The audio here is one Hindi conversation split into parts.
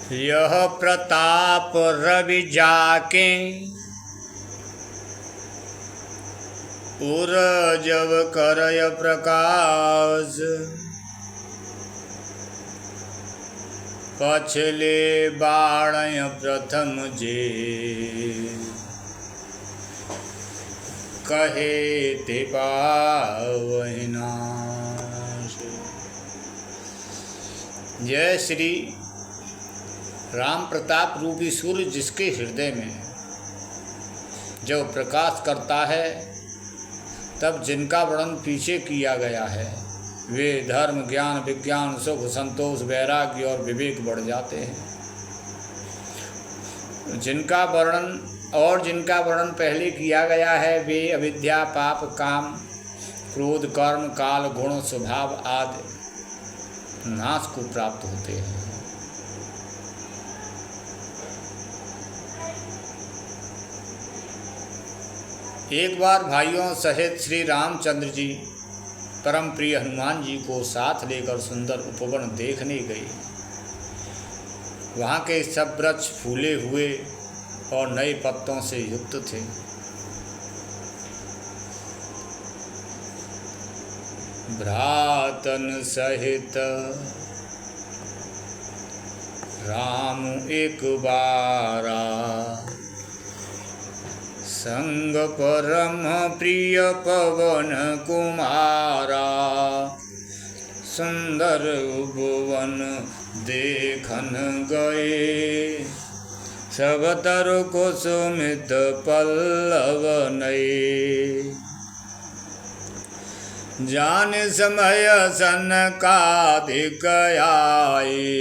यह प्रताप रवि जाके उर जब करय प्रकाश। पछले बाणय प्रथम जे कहे ते पावहि नाश। जय श्री राम प्रताप रूपी सूर्य जिसके हृदय में जब प्रकाश करता है, तब जिनका वर्णन पीछे किया गया है वे धर्म, ज्ञान, विज्ञान, सुख, संतोष, वैराग्य और विवेक बढ़ जाते हैं। जिनका वर्णन पहले किया गया है वे अविद्या, पाप, काम, क्रोध, कर्म, काल, गुण, स्वभाव आदि नाश को प्राप्त होते हैं। एक बार भाइयों सहित श्री रामचंद्र जी परम प्रिय हनुमान जी को साथ लेकर सुंदर उपवन देखने गए। वहाँ के सब वृक्ष फूले हुए और नए पत्तों से युक्त थे। भ्रातन सहित राम एक बारा, संग परम प्रिय पवन कुमारा। सुंदर उपवन देखन गए, सब तरु कुसुमित पल्लव नए। जान समय सनकादिक आए,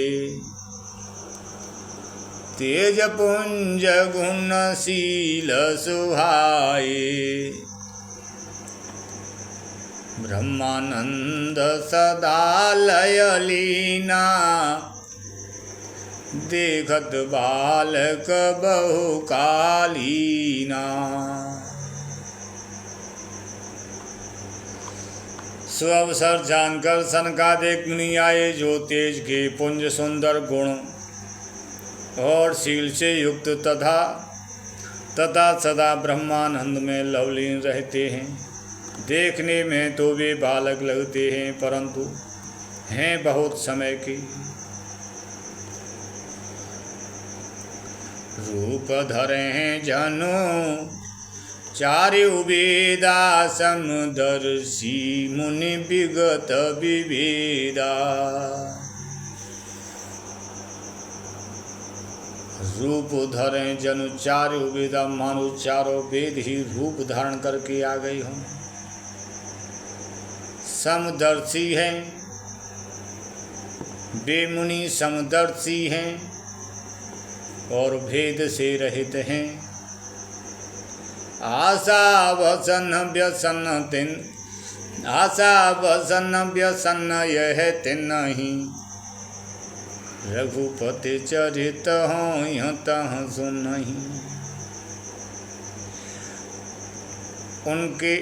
तेज पुंज गुणशील सुहाए। ब्रह्मानंद सदा लय लीना, देखत बालक बहु कालीना। सुअवसर जानकर सनकादिक मुनि आए, जो तेज के पुंज, सुंदर गुण और शील से युक्त तथा सदा ब्रह्मानंद में लवलीन रहते हैं। देखने में तो वे बालक लगते हैं, परंतु हैं बहुत समय के। रूप धरे हैं जनु चारु वेदा, समदर्शी मुनि विगत विवेदा। रूप धरें जनु चारु वेदा, मानो चारों वेद ही रूप धारण करके आ गई हों। समदर्शी हैं वे मुनि, समदर्शी हैं और भेद से रहित हैं। आशा वसन व्यसन यह तिन्हि, रघुपति चरित हों तह सुनहि। उनके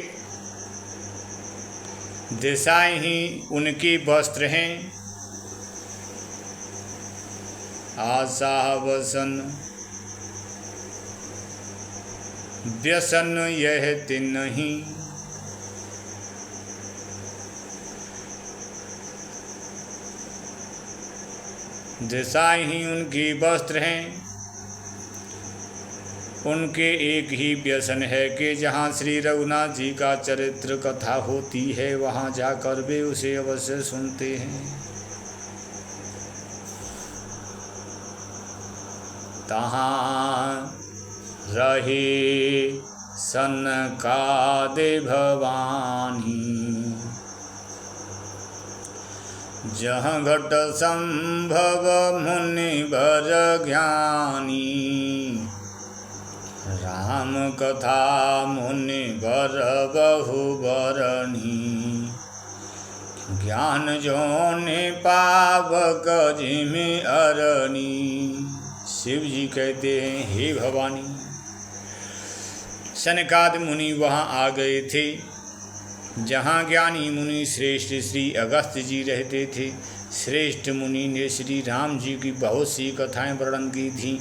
दिशाएं ही उनकी वस्त्र हैं। आशा वसन व्यसन यह तिन्हि, दिशाएं ही उनकी वस्त्र हैं। उनके एक ही व्यसन है कि जहाँ श्री रघुनाथ जी का चरित्र कथा होती है वहाँ जाकर वे उसे अवश्य सुनते हैं। तहाँ रहे सनकादि भवानी, जहाँ घट संभव मुनि वर ज्ञानी। राम कथा मुनि वर बहु बरनी, ज्ञान जोने पावक जिमि अरनी। शिव जी कहते हैं, हे भवानी, सनकादि मुनि वहाँ आ गए थे जहाँ ज्ञानी मुनि श्रेष्ठ श्री अगस्त्य जी रहते थे। श्रेष्ठ मुनि ने श्री राम जी की बहुत सी कथाएं वर्णन की थीं,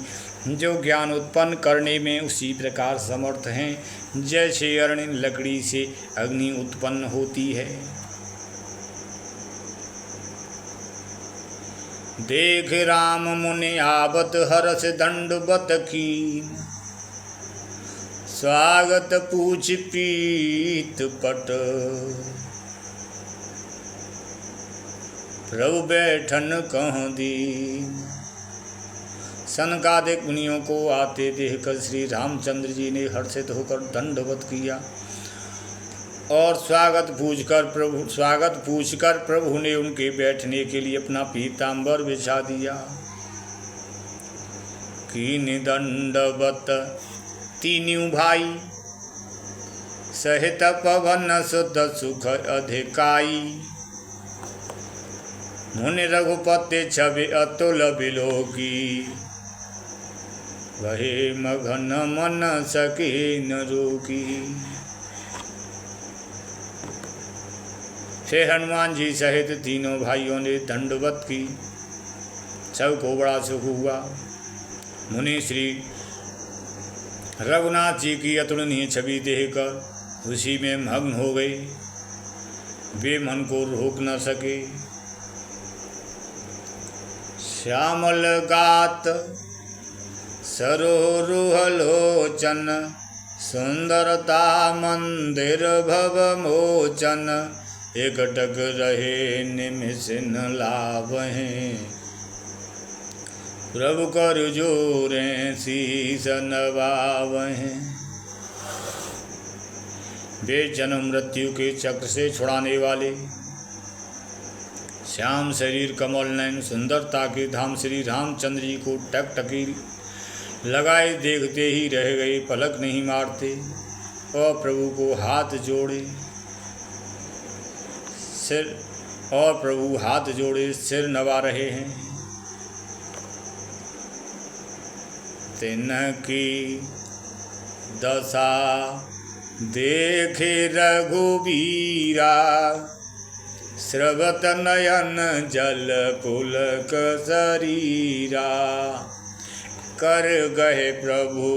जो ज्ञान उत्पन्न करने में उसी प्रकार समर्थ हैं जैसे अरण्य लकड़ी से अग्नि उत्पन्न होती है। देख राम मुनि आवत हरस दंडवत की, स्वागत पूछ पीत पट, प्रभु बैठन कह दीन। सनकादिक मुनियों को आते देखकर श्री रामचंद्र जी ने हर्षित होकर दंडवत किया और स्वागत पूछकर प्रभु ने उनके बैठने के लिए अपना पीतांबर बिछा दिया। कीन दंडवत तीनों भाई, सहित पवन सुत सुख अधिकाई। मुनि रघुपति छवि अतुल बिलोकी, वहे मगन मन सके न रोकी। फिर हनुमान जी सहित तीनों भाइयों ने दंडवत की, सबको बड़ा सुख हुआ। मुनि श्री रघुनाथ जी की अतुलनीय छवि देखकर उसी में मग्न हो गए, वे मन को रोक न सके। श्यामल गात सरोरुहलोचन, सुंदरता मंदिर भव मोचन। एकटक रहे निमिष न लावहें, प्रभु कर जोरें शीस नवावहें। वे जन्म मृत्यु के चक्र से छुड़ाने वाले, श्याम शरीर कमल नयन सुंदरता के धाम श्री रामचंद्र जी को टकटकी लगाए देखते ही रह गए, पलक नहीं मारते और प्रभु को हाथ जोड़े सिर नवा रहे हैं। तिनकी दशा देखे रघुबीरा, स्रवत नयन जल पुलक शरीरा। कर गहे प्रभु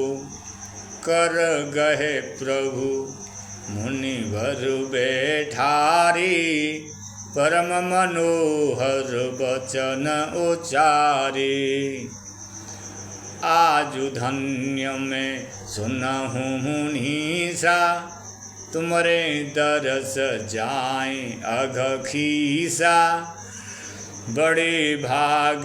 मुनि भर बैठारे, परम मनोहर वचन उचारे। आजु धन्य में सुनहु मुनीसा, तुमरे दरस जाए अघ खीसा। बड़े भाग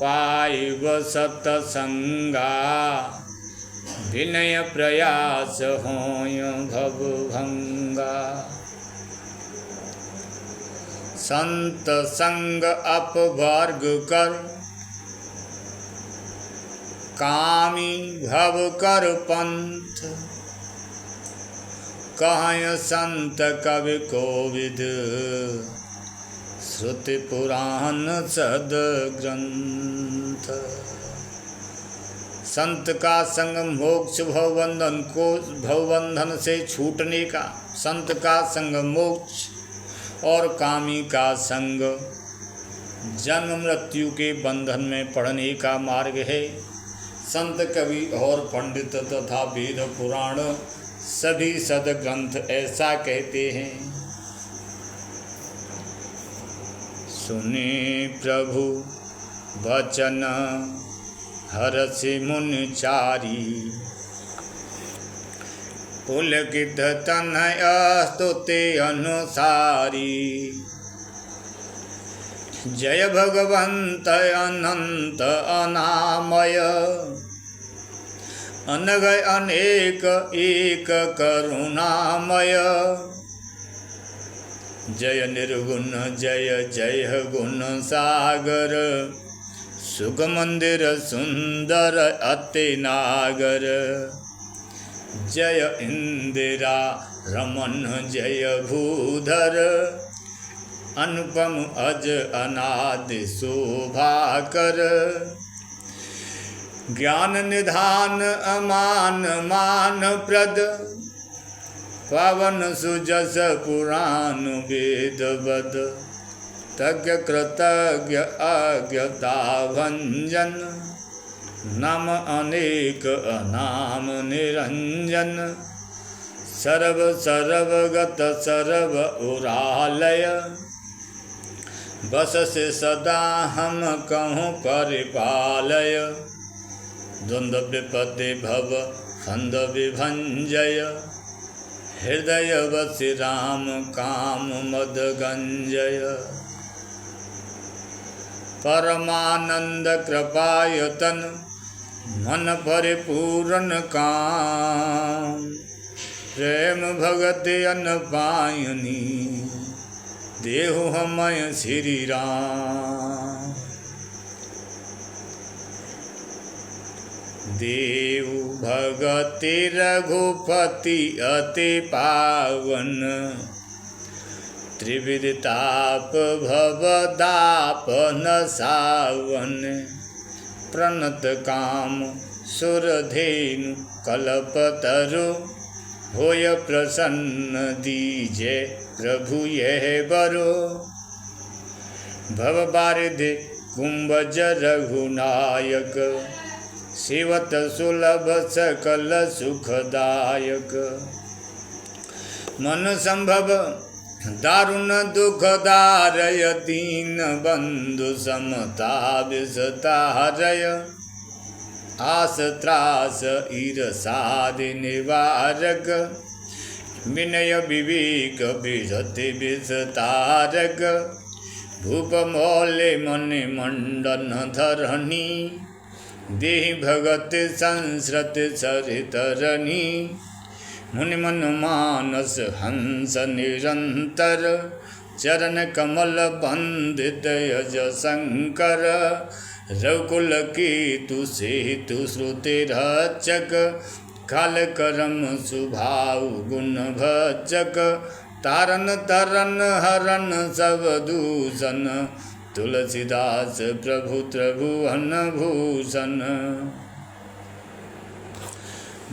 पाए व सतसंगा, विनय प्रयास होय भव भंगा। संत संग अपवर्ग कर, कामी भव कर पंथ। कहय संत कवि कोविद, श्रुति पुराण सद ग्रंथ। संत का संग मोक्ष भवबंधन से छूटने का, संत का संग मोक्ष और कामी का संग जन्म मृत्यु के बंधन में पड़ने का मार्ग है। संत कवि और पंडित तथा वेद पुराण सभी सदग्रंथ ऐसा कहते हैं। सुने प्रभु वचन हरषि मुनि चारी, पुलकित तनय स्तुति अनुसारी। जय भगवंत अनंत अनामय, अनग अनेक एक करुणामय। जय निर्गुण जय जय गुण सागर, सुख मंदिर सुंदर अति नागर। जय इंदिरा रमन जय भूधर, अनुपम अज अनादि शोभाकर। ज्ञान निधान अमान मान प्रद, पावन सुजस पुराण वेद बद तज्ञ कृतज्ञ अज्ञता भंजन नाम अनेक अनाम निरंजन सर्व सर्वगत सर्व उरालय बस से सदा हम कहूँ परिपालय द्वंद्व विपदे भव खंड विभंजय हृदय वसि राम काम मद गंजय परमानंद कृपायतन मन परिपूर्ण काम प्रेम भगति अनपायनी देहु हमय श्री राम देव भगति रघुपति अति पावन त्रिविध ताप भव दापन सावन प्रणत काम सुरधेनु कल्पतरु होय प्रसन्न दीजे प्रभु यह बरो भव बारिधि कुंभज रघुनायक शिवत सुलभ सकल सुखदायक मन संभव दारुण दुख दारय दीन बंधु समता विसतारय आस त्रास ईरसादि निवारक विनय विवेक विजति विस्तारक भूप मौले मनि मंडन धरणी देहि भगति संस्रति चरितरणी मुनि मन मानस हंस निरंतर चरण कमल बंदित यज शंकर रघुकुल कीतु सेतु श्रुति रचक काल करम सुभाव गुण भजक तारन तरन हरन सब दूषण तुलसीदास प्रभु त्रिभुवन भूषण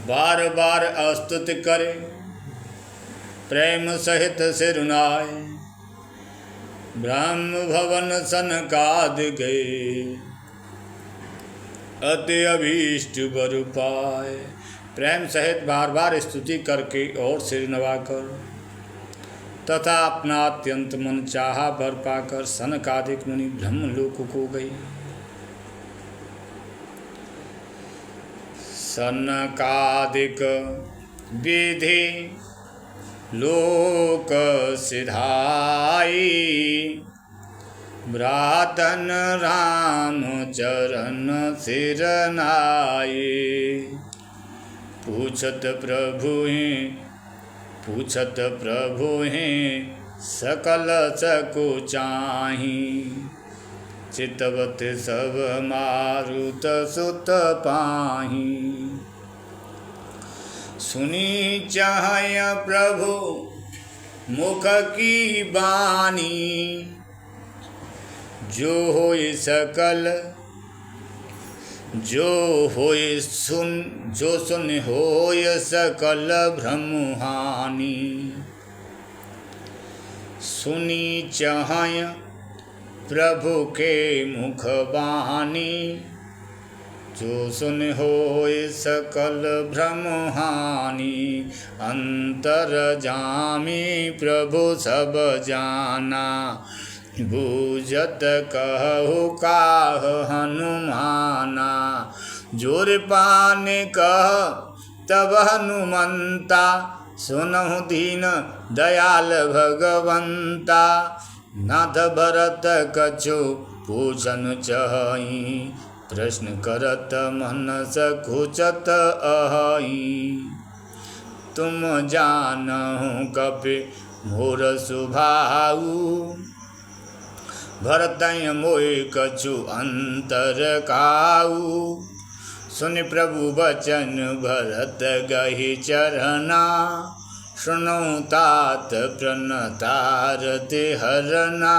बार बार स्तुति करे प्रेम सहित सिरुनाय ब्रह्म भवन सनकाद गए अति अभीष्ट वर पाए प्रेम सहित बार बार स्तुति करके और सिर नवाकर तथा अपना अत्यंत मन चाहा वर पाकर सनकादिक मुनि ब्रह्मलोक को गई। सनकादिक विधि लोक सिधाई भ्रातन राम चरण सिरनाई पूछत प्रभु हैं सकल सकु चाही चितवत सब मारुत सुत पाही सुनी चाहय प्रभु मुख की बानी जो होय सकल जो सुन होय सकल भ्रमहानि सुनी चाहय प्रभु के मुख बानी जो सुन होय सकल भ्रमहानि अंतर जामी प्रभु सब जाना बूझत कहु काह हनुमाना जोर पाने कह तब हनुमंता सुनहु दीन दयाल भगवंता नाथ भरत कछु पूछन चहई प्रश्न करत मन सकुचत अहई तुम जानहु कपि मोर सुभाऊ भरतय मोय कछु अंतर काऊ सुनि प्रभु वचन भरत गहि चरना सुनौ तात प्रणतारति हरना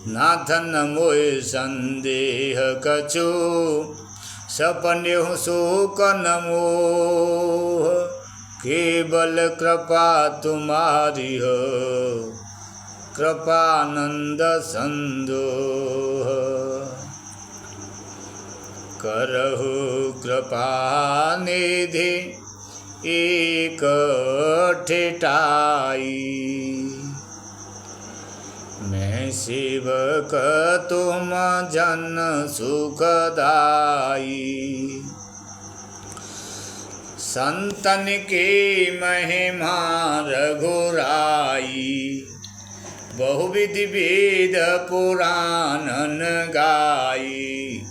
नाथन मोय संदेह कछु सपनेहु शोक न मोह केवल कृपा तुम्हारी हो, कृपानंद संदोह। करहु कृपा निधि एक ठेठाई, मैं सेवक तुम जन सुखदाई। संतन के महिमा रघुराई, बहुविधि वेद पुराणन गाई।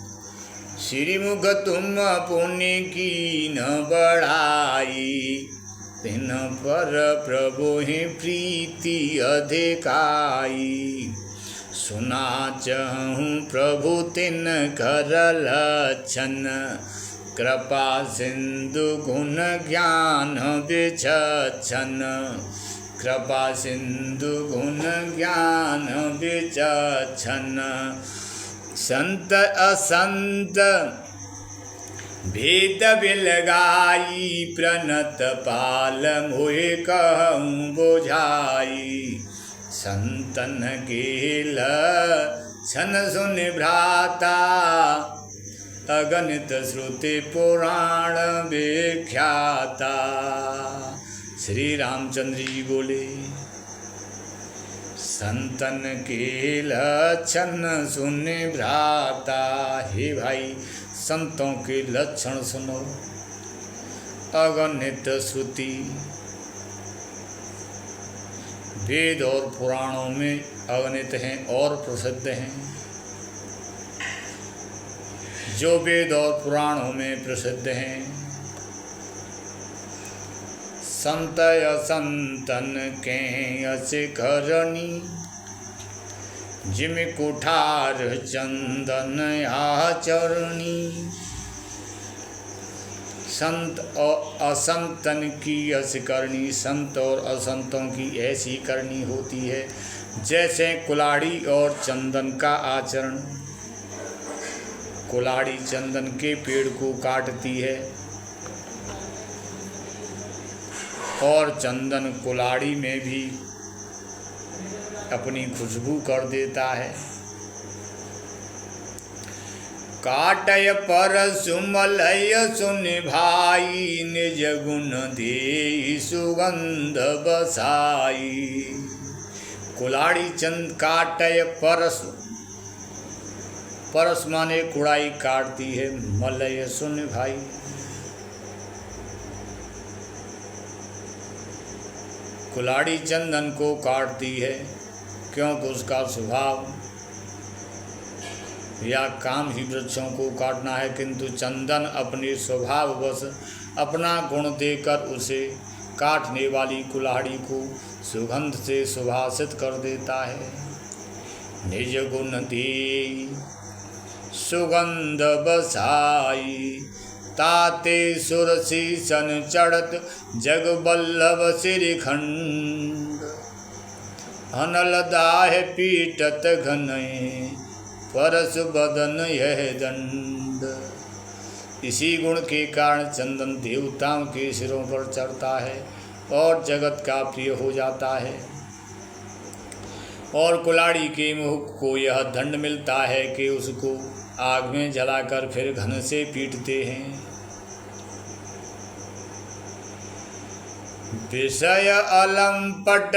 श्रीमुख तुम पुण्य की न बढ़ाई, तिन पर प्रभु ही प्रीति अधिकाई। सुना चहूँ प्रभु तिन कर लक्षण, कृपा सिंधु गुण ज्ञान विचक्षण। कृपा सिंधु गुण ज्ञान विचक्षण। संत असंत भेद बिलगाई, प्रणत पाल मोहि कहूँ बुझाई। संतन के लक्षण सुन भ्राता, अगणित श्रुति पुराण विख्याता। श्री रामचंद्र जी बोले, संतन के लक्षण सुन भ्राता। हे भाई, संतों के लक्षण सुनो। अगणित श्रुति, वेद और पुराणों में अगणित हैं और प्रसिद्ध हैं। जो वेद और पुराणों में प्रसिद्ध हैं, संत असंतन के अस करनी। जिम कुठार चंदन आचरणी, संत और असंतन की अस करनी। संत और असंतों की ऐसी करनी होती है जैसे कुल्हाड़ी और चंदन का आचरण। कुल्हाड़ी चंदन के पेड़ को काटती है और चंदन कुल्हाड़ी में भी अपनी खुशबू कर देता है। काटय पर सुमलय सुन भाई, निज गुण दे सुगंध बसाई। कुल्हाड़ी चंद काटय परस, परस माने कुड़ाई काटती है। मलय सुन भाई, कुल्हाड़ी चंदन को काटती है क्योंकि उसका स्वभाव या काम ही वृक्षों को काटना है, किंतु चंदन अपने स्वभाववश अपना गुण देकर उसे काटने वाली कुल्हाड़ी को सुगंध से सुभाषित कर देता है। निज गुण दे सुगंध बसाई, ताते सुरसीसन चढ़त जग बल्लभ श्रीखंड। अनल दाह पीटत घनय, परस बदन यह दंड। इसी गुण के कारण चंदन देवताओं के सिरों पर चढ़ता है और जगत का प्रिय हो जाता है। और कुल्हाड़ी के मुख को यह दंड मिलता है कि उसको आग में जलाकर फिर घन से पीटते हैं। विषय अलंपट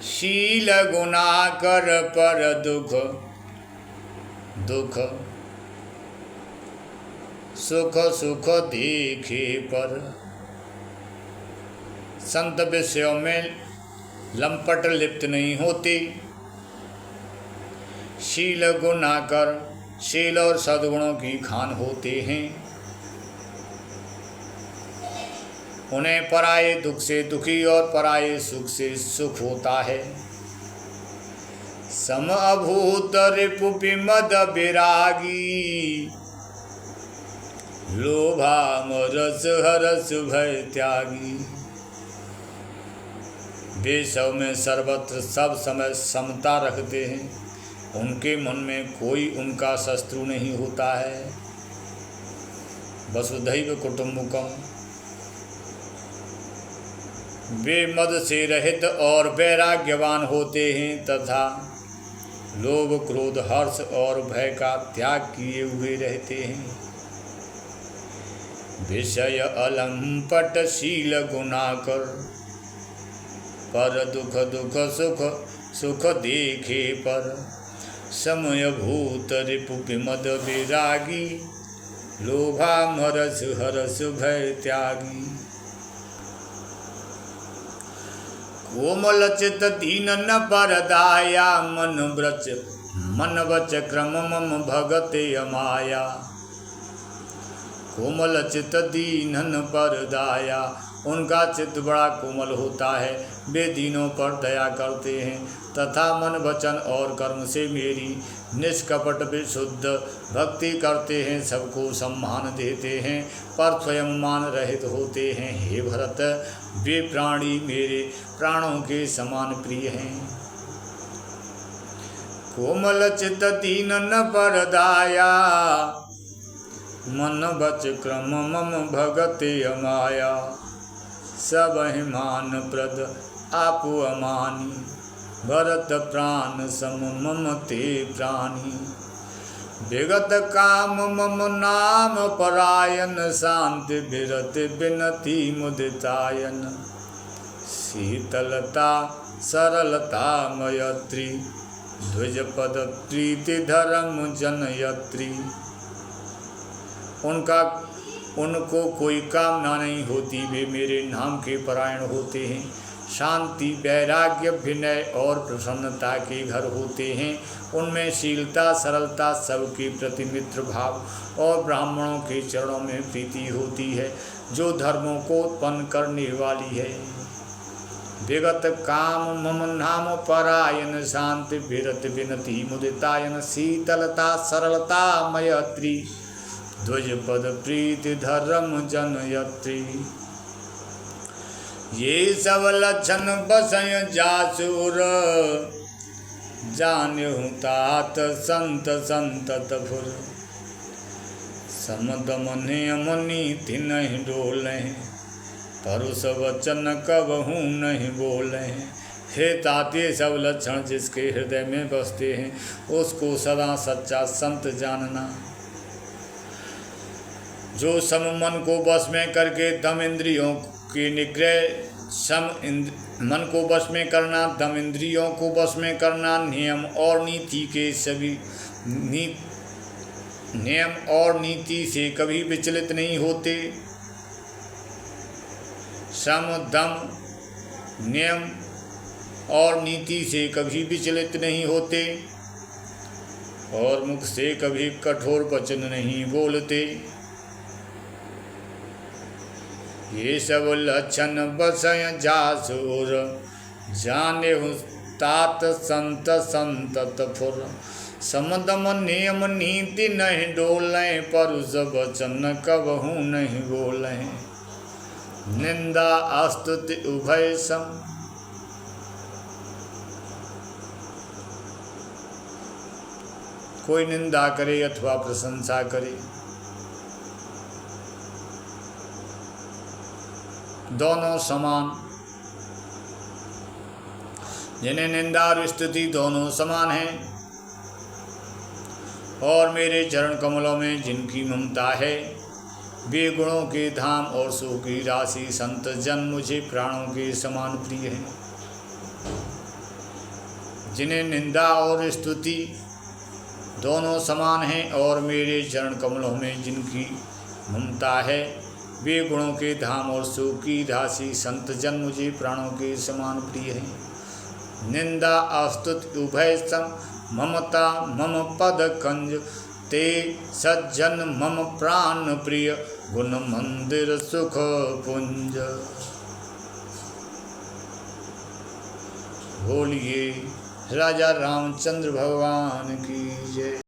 शील गुना कर पर दुख, दुख सुख सुख देखे पर। संत विषयों में लंपट लिप्त नहीं होते। शील गुना कर, शील और सद्गुणों की खान होते हैं। उन्हें पराये दुख से दुखी और पराये सुख से सुख होता है। सम अभूत रिपु विमद विरागी, लोभाम रस हरस भय त्यागी। वे सब में सर्वत्र सब समय समता रखते हैं। उनके मन में कोई उनका शत्रु नहीं होता है। वसुधैव कुटुम्बकम, वे मद से रहित और वैराग्यवान होते हैं तथा लोभ क्रोध हर्ष और भय का त्याग किए हुए रहते हैं। विषय अलंपट शील गुणाकर पर दुख दुख सुख सुख देखे पर समय भूत रिपु विमद विरागी लोभा मरस हरस भय त्यागी। कोमल चित दीन न परदाया मन वच क्रम मम भगते अमाया। कोमल चित दीनन परदाया, उनका चित्त बड़ा कोमल होता है, वे दीनों पर दया करते हैं तथा मन वचन और कर्म से मेरी निष्कपट विशुद्ध भक्ति करते हैं, सबको सम्मान देते हैं पर स्वयं मान रहित होते हैं। हे भरत, वे प्राणी मेरे प्राणों के समान प्रिय हैं। कोमल चित दीन न परदाया, मन बच क्रम मम भगते अमाया। सब मान प्रद आपु अमानी, भरत प्राण सम मम ते प्राणी। विगत काम मम नाम परायण, शांति विरत विनति मुदितायन। शीतलता सरलता मयत्री, ध्वज पद प्रीति धर्म जनयत्री। उनको कोई कामना नहीं होती, वे मेरे नाम के परायण होते हैं। शांति वैराग्य विनय और प्रसन्नता के घर होते हैं। उनमें शीलता सरलता सबके प्रति मित्र भाव और ब्राह्मणों के चरणों में प्रीति होती है, जो धर्मों को उत्पन्न करने वाली है। विगत काम मम नाम परायण, शांति विरत विनति मुदितायन। शीतलता सरलता मयत्री, ध्वज पद प्रीति धर्म जनयत्री। ये सब लक्षण बसय जासुर, जान्यहु तात संत संतत फुर। समदम नियम नीति नहीं डोलें, परुष वचन कबहू नहीं बोलें। हे ताते, सब लक्षण जिसके हृदय में बसते हैं, उसको सदा सच्चा संत जानना। जो सम मन को वश में करके दम इंद्रियों के निग्रह, मन को वश में करना, दम इंद्रियों को वश में करना, नियम और नीति के सभी नियम और नीति से कभी विचलित नहीं होते। सम दम नियम और नीति से कभी विचलित नहीं होते और मुख से कभी कठोर वचन नहीं बोलते। ये सब लक्षण बसय जासुर, जानेहु तात संत संतत फुर। समदम नियम नीति नहीं डोलें, परुष वचन कबहू नहीं बोलें। निंदा स्तुति उभय सम, कोई निंदा करे अथवा प्रशंसा करे, दोनों समान। जिन्हें निंदा और स्तुति दोनों समान हैं और मेरे चरण कमलों में जिनकी ममता है, वे गुणों के धाम और सुख की राशि संत जन मुझे प्राणों के समान प्रिय हैं। जिन्हें निंदा और स्तुति दोनों समान हैं और मेरे चरण कमलों में जिनकी ममता है, वे गुणों के धाम और सुख की राशि संत जन मुझे प्राणों के समान प्रिय हैं। निंदा स्तुति उभय सम, ममता मम पद कंज। ते सज्जन मम प्राण प्रिय, गुण मंदिर सुख पुंज। बोलिए राजा रामचंद्र भगवान की जय।